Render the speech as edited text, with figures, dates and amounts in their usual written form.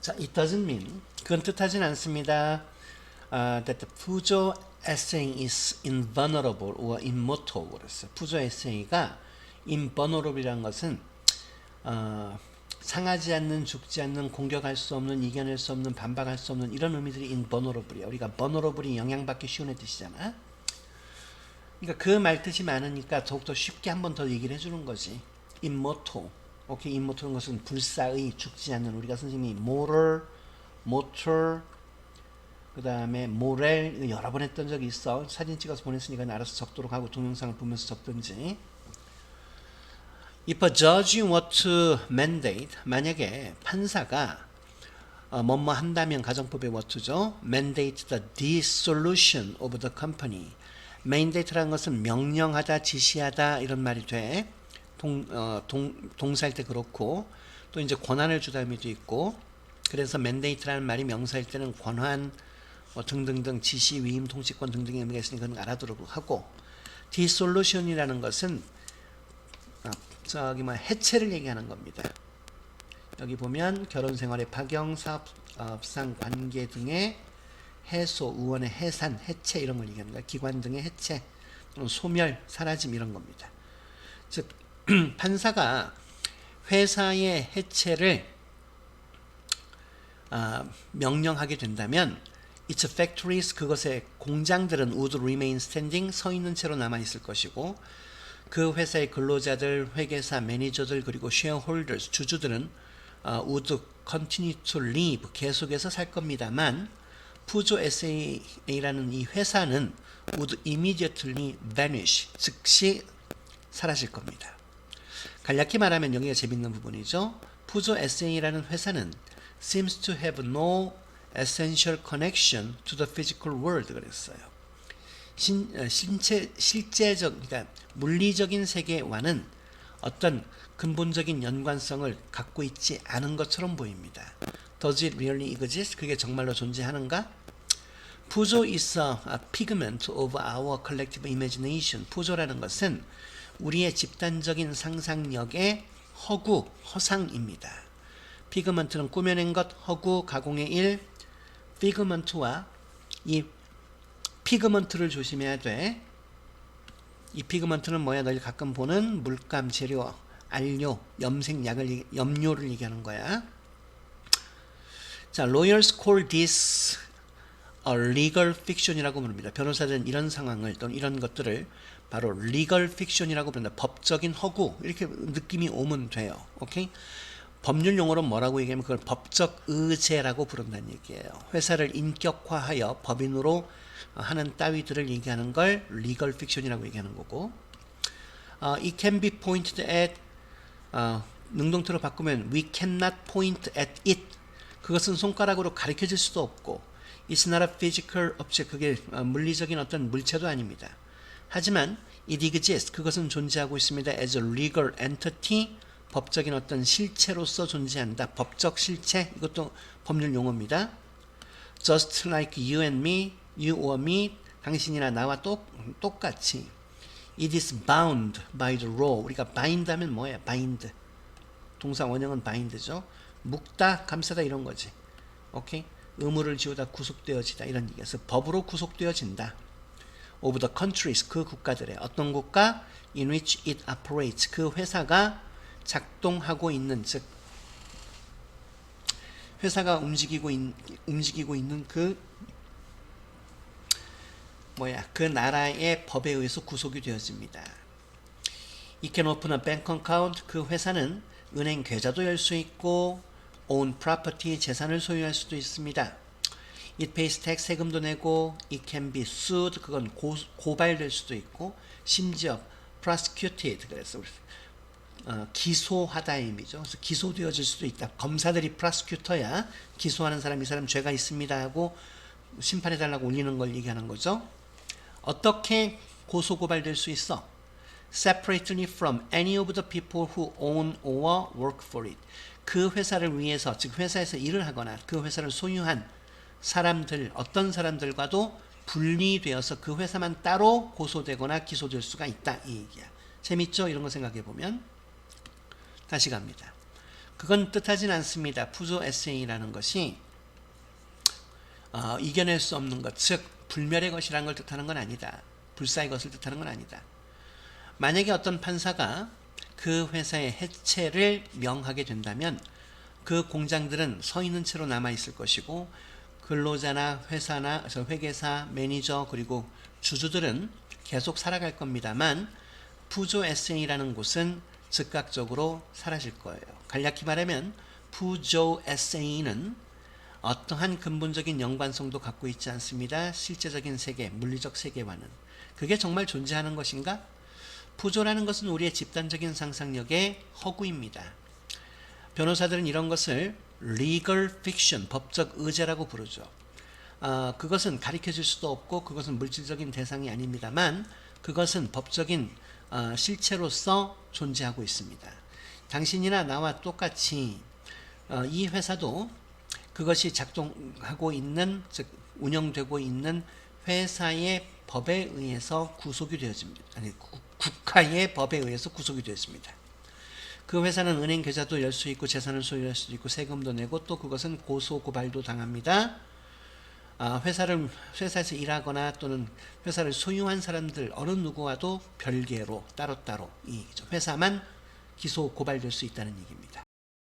자, it doesn't mean, 그건 뜻하진 않습니다. That the 푸조 essay is invulnerable or immortal. 그랬어요. 푸조 에세이가 invulnerable이라는 것은 상하지 않는, 죽지 않는, 공격할 수 없는, 이겨낼 수 없는, 반박할 수 없는 이런 의미들이 invulnerable이야. 우리가 vulnerable이 영향받기 쉬운 애 뜻이잖아. 그러니까 그 말 뜻이 많으니까 더욱더 쉽게 한 번 더 얘기를 해주는 거지. immortal. 오케이, immortal은 것은 불사의, 죽지 않는. 우리가 선생님이 moral, mortal, 그 다음에 moral 여러 번 했던 적이 있어. 사진 찍어서 보냈으니까 알아서 적도록 하고 동영상을 보면서 적든지. If a judge were to mandate, 만약에 판사가 뭐뭐 한다면 가정법의 what죠. mandate the dissolution of the company. mandate라는 것은 명령하다, 지시하다 이런 말이 돼. 동사일 때 그렇고 또 이제 권한을 주다 의미도 있고. 그래서 mandate라는 말이 명사일 때는 권한 등등등 지시, 위임, 통치권 등등의 의미가 있으니까 그건 알아두도록 하고. dissolution이라는 것은 해체를 얘기하는 겁니다. 여기 보면 결혼생활의 파경, 사업상 관계 등의 해소, 의원의 해산, 해체 이런 걸 얘기하는 거야. 기관 등의 해체, 소멸, 사라짐 이런 겁니다. 즉 판사가 회사의 해체를 명령하게 된다면 its factories, 그것의 공장들은 would remain standing, 서 있는 채로 남아 있을 것이고 그 회사의 근로자들, 회계사, 매니저들 그리고 shareholders, 주주들은 would continue to live, 계속해서 살 겁니다만 푸조 SA라는 이 회사는 would immediately vanish, 즉시 사라질 겁니다. 간략히 말하면 여기가 재밌는 부분이죠. 푸조 SA라는 회사는 seems to have no essential connection to the physical world 그랬어요. 실제적, 그러니까 물리적인 세계와는 어떤 근본적인 연관성을 갖고 있지 않은 것처럼 보입니다. Does it really exist? 그게 정말로 존재하는가? 푸조 is a pigment of our collective imagination. 푸조라는 것은 우리의 집단적인 상상력의 허구, 허상입니다. 피그먼트는 꾸며낸 것, 허구, 가공의 일. 피그먼트와 이 피그먼트를 조심해야 돼. 이 피그먼트는 뭐야? 너희 가끔 보는 물감, 재료, 안료, 염색약을, 염료를 얘기하는 거야. 자, lawyers call this a legal fiction이라고 부릅니다. 변호사들은 이런 상황을 또는 이런 것들을 바로 legal fiction이라고 부른다. 법적인 허구 이렇게 느낌이 오면 돼요. 오케이? 법률 용어로 뭐라고 얘기하면 그걸 법적 의제라고 부른다는 얘기예요. 회사를 인격화하여 법인으로 하는 따위들을 얘기하는 걸 legal fiction이라고 얘기하는 거고. It can be pointed at, 능동태로 바꾸면 we cannot point at it. 그것은 손가락으로 가리켜질 수도 없고 it's not a physical object. 그게 물리적인 어떤 물체도 아닙니다. 하지만 it exists. 그것은 존재하고 있습니다. as a legal entity. 법적인 어떤 실체로서 존재한다. 법적 실체. 이것도 법률 용어입니다. just like you and me, you or me, 당신이나 나와 똑같이. it is bound by the law. 우리가 bind 하면 뭐예요? bind. 동사 원형은 bind죠. 묶다, 감싸다 이런 거지. 오케이? 의무를 지우다, 구속되어지다 이런 얘기에서 법으로 구속되어진다. of the countries, 그 국가들의 어떤 국가? in which it operates, 그 회사가 작동하고 있는, 즉 회사가 움직이고 있는 그 그 나라의 법에 의해서 구속이 되어집니다. It can open a bank account. 그 회사는 은행 계좌도 열 수 있고 own property, 재산을 소유할 수도 있습니다. It pays tax, 세금도 내고 it can be sued, 그건 고발될 수도 있고 심지어 prosecuted, 그래서 기소하다의 의미죠. 그래서 기소되어질 수도 있다. 검사들이 prosecutor야. 기소하는 사람, 이 사람 죄가 있습니다 하고 심판해달라고 올리는 걸 얘기하는 거죠. 어떻게 고소고발될 수 있어? Separately from any of the people who own or work for it. 그 회사를 위해서, 즉 회사에서 일을 하거나 그 회사를 소유한 사람들, 어떤 사람들과도 분리되어서 그 회사만 따로 고소되거나 기소될 수가 있다 이 얘기야. 재밌죠? 이런 거 생각해 보면. 다시 갑니다. 그건 뜻하진 않습니다. 푸조 에세이라는 것이 이겨낼 수 없는 것, 즉 불멸의 것이라는 걸 뜻하는 건 아니다. 불사의 것을 뜻하는 건 아니다. 만약에 어떤 판사가 그 회사의 해체를 명하게 된다면 그 공장들은 서 있는 채로 남아 있을 것이고 근로자나 회사나 회계사, 매니저 그리고 주주들은 계속 살아갈 겁니다만 푸조 에세이라는 곳은 즉각적으로 사라질 거예요. 간략히 말하면 푸조 에세이는 어떠한 근본적인 연관성도 갖고 있지 않습니다. 실제적인 세계, 물리적 세계와는. 그게 정말 존재하는 것인가? 푸조라는 것은 우리의 집단적인 상상력의 허구입니다. 변호사들은 이런 것을 legal fiction, 법적 의제라고 부르죠. 그것은 가르쳐줄 수도 없고 그것은 물질적인 대상이 아닙니다만 그것은 법적인 실체로서 존재하고 있습니다. 당신이나 나와 똑같이 이 회사도 그것이 작동하고 있는, 즉 운영되고 있는 회사의 법에 의해서 구속이 되어집니다. 아니, 국가의 법에 의해서 구속이 되었습니다. 그 회사는 은행 계좌도 열 수 있고 재산을 소유할 수도 있고 세금도 내고 또 그것은 고소 고발도 당합니다. 회사에서 일하거나 또는 회사를 소유한 사람들 어느 누구와도 별개로 따로따로 이 회사만 기소 고발될 수 있다는 얘기입니다.